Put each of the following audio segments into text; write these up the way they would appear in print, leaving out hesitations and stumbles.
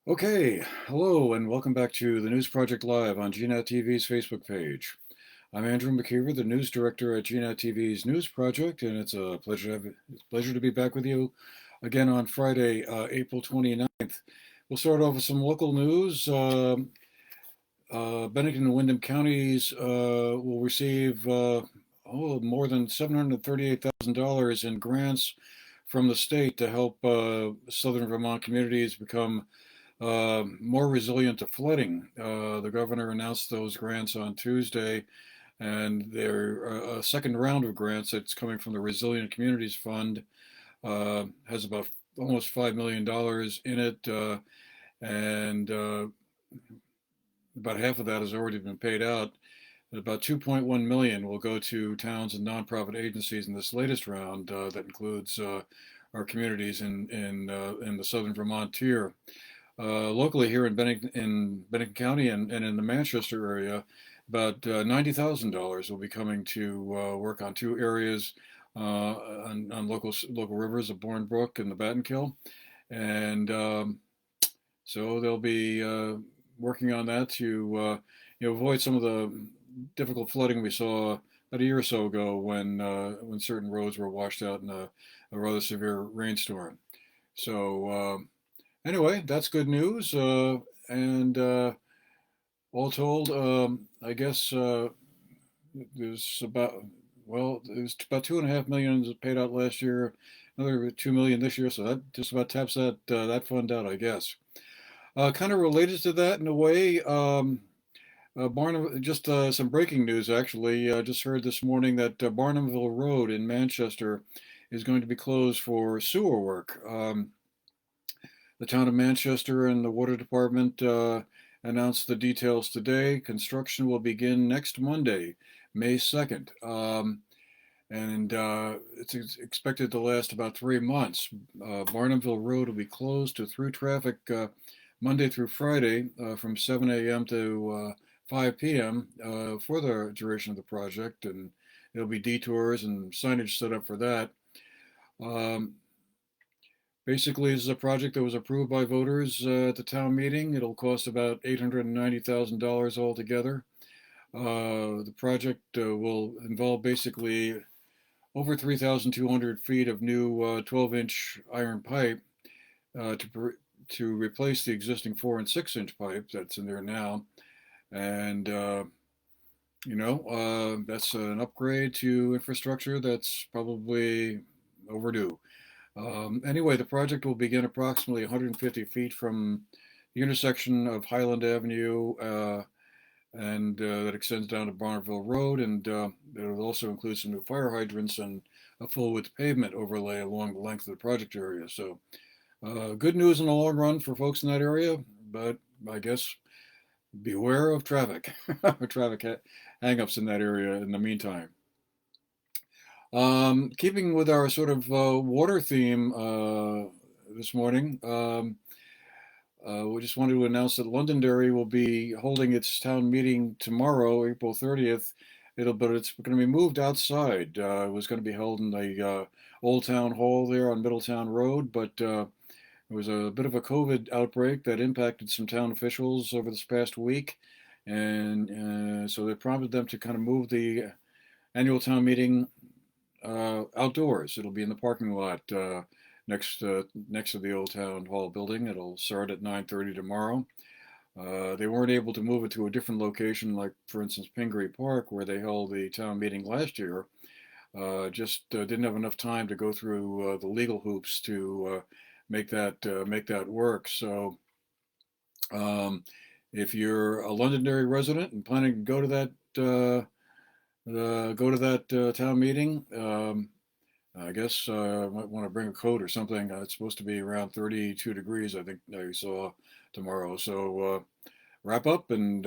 Okay, hello and welcome back to the News Project Live on GNAT-TV's Facebook page. I'm Andrew McKeever, the news director at GNAT-TV's News Project, and it's a pleasure to be back with you again on Friday, April 29th. We'll start off with some local news. Bennington and Windham counties will receive more than $738,000 in grants from the state to help southern Vermont communities become more resilient to flooding. The governor announced those grants on Tuesday, and they're a second round of grants that's coming from the Resilient Communities Fund. Has about almost $5 million in it, and about half of that has already been paid out. About 2.1 million will go to towns and nonprofit agencies in this latest round. That includes our communities in the southern Vermont tier. Locally here in Bennington County and in the Manchester area, about $90,000 will be coming to work on two areas on local rivers, the Bourne Brook and the Battenkill, and so they'll be working on that to avoid some of the difficult flooding we saw about a year or so ago when certain roads were washed out in a rather severe rainstorm. So. Anyway, that's good news. And all told, I guess there's there's about 2.5 million paid out last year, another 2 million this year, so that just about taps that fund out, I guess. Kind of related to that in a way, Barnum. Just some breaking news actually. Just heard this morning that Barnumville Road in Manchester is going to be closed for sewer work. The town of Manchester and the water department announced the details today. Construction will begin next Monday, May 2nd. And it's expected to last about 3 months. Barnumville Road will be closed to through traffic Monday through Friday from 7 a.m. to 5 p.m. For the duration of the project, and there'll be detours and signage set up for that. Basically, this is a project that was approved by voters at the town meeting. It'll cost about $890,000 altogether. The project will involve basically over 3,200 feet of new 12-inch iron pipe to replace the existing 4 and 6-inch pipe that's in there now. And that's an upgrade to infrastructure that's probably overdue. Anyway, the project will begin approximately 150 feet from the intersection of Highland Avenue and that extends down to Barnville Road, and it will also include some new fire hydrants and a full-width pavement overlay along the length of the project area. So good news in the long run for folks in that area, but I guess beware of traffic, traffic hang-ups in that area in the meantime. Keeping with our sort of water theme this morning, we just wanted to announce that Londonderry will be holding its town meeting tomorrow, April 30th. But it's going to be moved outside. It was going to be held in the Old Town Hall there on Middletown Road, but there was a bit of a COVID outbreak that impacted some town officials over this past week, and so they prompted them to kind of move the annual town meeting outdoors. It'll be in the parking lot next to the Old Town Hall building. It'll start at 9:30 tomorrow. They weren't able to move it to a different location, like for instance Pingree Park, where they held the town meeting last year. Just didn't have enough time to go through the legal hoops to make that work. So if you're a Londonderry resident and planning to go to that town meeting, I guess I might want to bring a coat or something. It's supposed to be around 32 degrees, I think I saw tomorrow. So wrap up and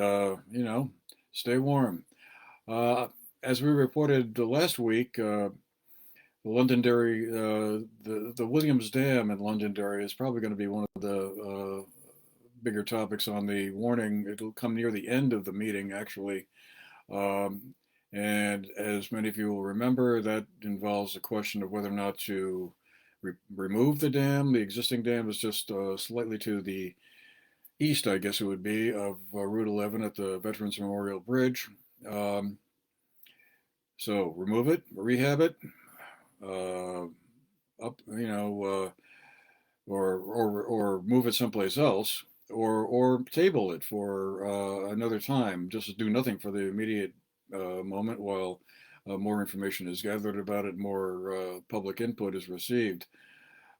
stay warm. As we reported last week, Londonderry, the Williams Dam in Londonderry is probably going to be one of the bigger topics on the warning. It'll come near the end of the meeting, actually. And as many of you will remember, that involves the question of whether or not to remove the dam. The existing dam is just slightly to the east, I guess it would be, of Route 11 at the Veterans Memorial Bridge. Um, so remove it, rehab it, uh, up, or move it someplace else, or table it for another time. Just do nothing for the immediate moment while more information is gathered about it, more public input is received.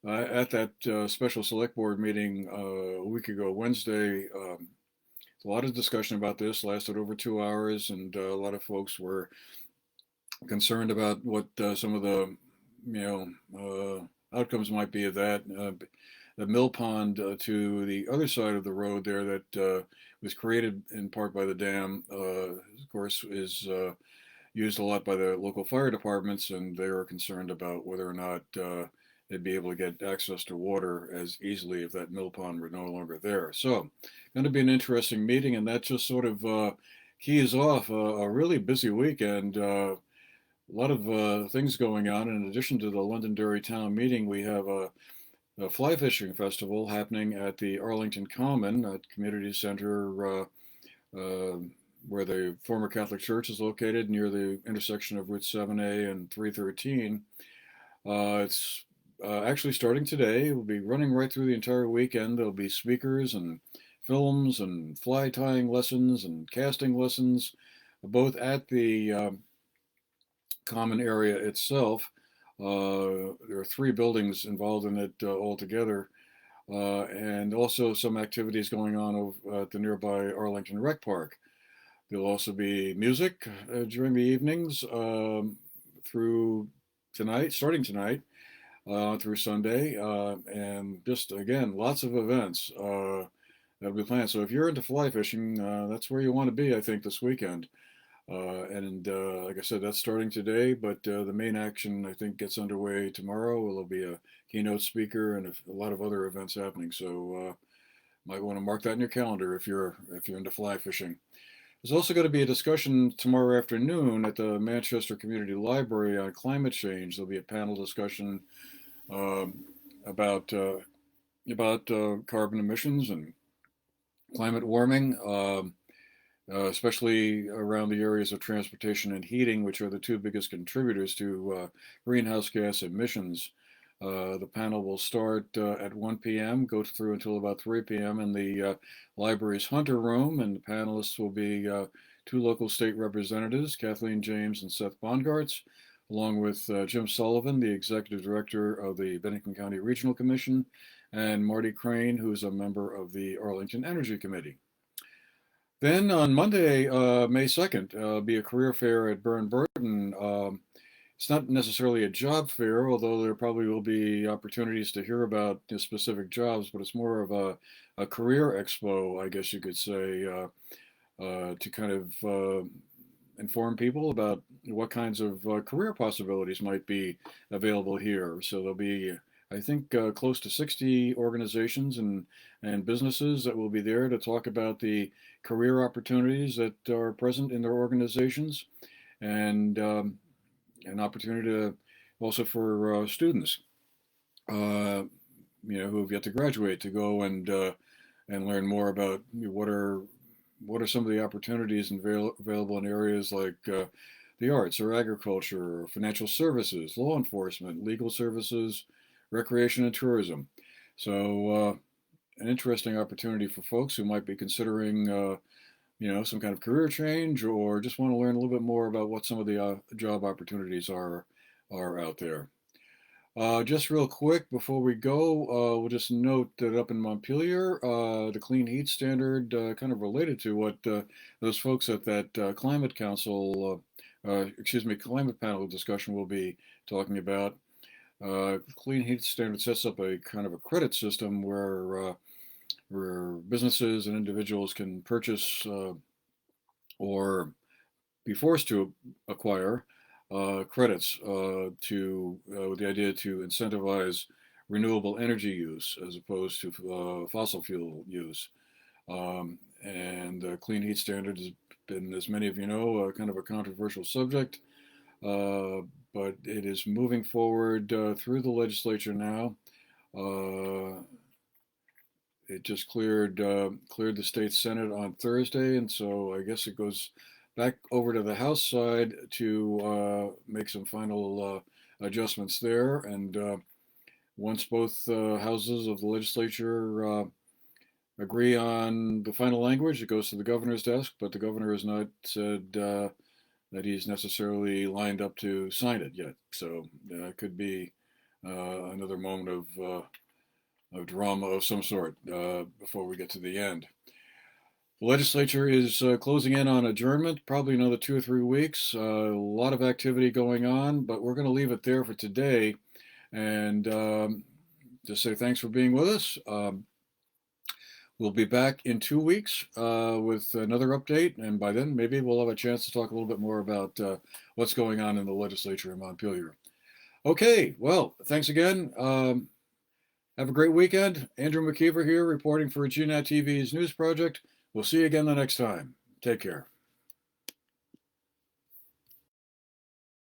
At that special select board meeting a week ago, Wednesday, a lot of discussion about this lasted over 2 hours, and a lot of folks were concerned about what some of the outcomes might be of that. The mill pond to the other side of the road there that was created in part by the dam, of course, is used a lot by the local fire departments, and they are concerned about whether or not they'd be able to get access to water as easily if that mill pond were no longer there. So, going to be an interesting meeting, and that just sort of keys off a really busy weekend. A lot of things going on. In addition to the Londonderry Town Meeting, we have a fly fishing festival happening at the Arlington Common at Community Center, uh, where the former Catholic Church is located near the intersection of Route 7A and 313. It's actually starting today. It will be running right through the entire weekend. There'll be speakers and films and fly tying lessons and casting lessons, both at the common area itself. There are three buildings involved in it altogether, and also some activities going on at the nearby Arlington Rec Park. There'll also be music during the evenings through tonight, starting tonight, through Sunday, and just again, lots of events that'll be planned. So if you're into fly fishing, that's where you want to be, I think, this weekend. And like I said, that's starting today, but the main action I think gets underway tomorrow. There'll be a keynote speaker and a lot of other events happening. So might want to mark that in your calendar if you're into fly fishing. There's also going to be a discussion tomorrow afternoon at the Manchester Community Library on climate change. There'll be a panel discussion um, about carbon emissions and climate warming. Especially around the areas of transportation and heating, which are the two biggest contributors to greenhouse gas emissions. The panel will start at 1 p.m., go through until about 3 p.m. in the library's Hunter Room, and the panelists will be two local state representatives, Kathleen James and Seth Bongartz, along with Jim Sullivan, the executive director of the Bennington County Regional Commission, and Marty Crane, who's a member of the Arlington Energy Committee. Then on Monday, May 2nd, be a career fair at Burn Burton. It's not necessarily a job fair, although there probably will be opportunities to hear about specific jobs, but it's more of a career expo, I guess you could say, to kind of inform people about what kinds of career possibilities might be available here. So there'll be, I think, close to 60 organizations and businesses that will be there to talk about the career opportunities that are present in their organizations, and an opportunity to also for students, uh, who have yet to graduate, to go and learn more about what are some of the opportunities available in areas like the arts or agriculture or financial services, law enforcement, legal services, recreation and tourism. So an interesting opportunity for folks who might be considering some kind of career change or just want to learn a little bit more about what some of the job opportunities are out there. Just real quick before we go, we'll just note that up in Montpelier, the clean heat standard, kind of related to what those folks at that climate panel discussion will be talking about. Clean heat standard sets up a kind of a credit system where businesses and individuals can purchase or be forced to acquire credits with the idea to incentivize renewable energy use as opposed to fossil fuel use. And the clean heat standard has been, as many of you know, kind of a controversial subject, but it is moving forward through the legislature now. it just cleared the state Senate on Thursday, and so I guess it goes back over to the House side to make some final adjustments there. And once both houses of the legislature agree on the final language, it goes to the governor's desk. But the governor has not said that he's necessarily lined up to sign it yet. So it could be another moment of drama of some sort before we get to the end. The legislature is closing in on adjournment, probably another 2 or 3 weeks. A lot of activity going on, but we're going to leave it there for today. And just say thanks for being with us. We'll be back in 2 weeks with another update, and by then maybe we'll have a chance to talk a little bit more about what's going on in the legislature in Montpelier. Okay, well, thanks again. Have a great weekend. Andrew McKeever here reporting for GNAT-TV's News Project. We'll see you again the next time. Take care.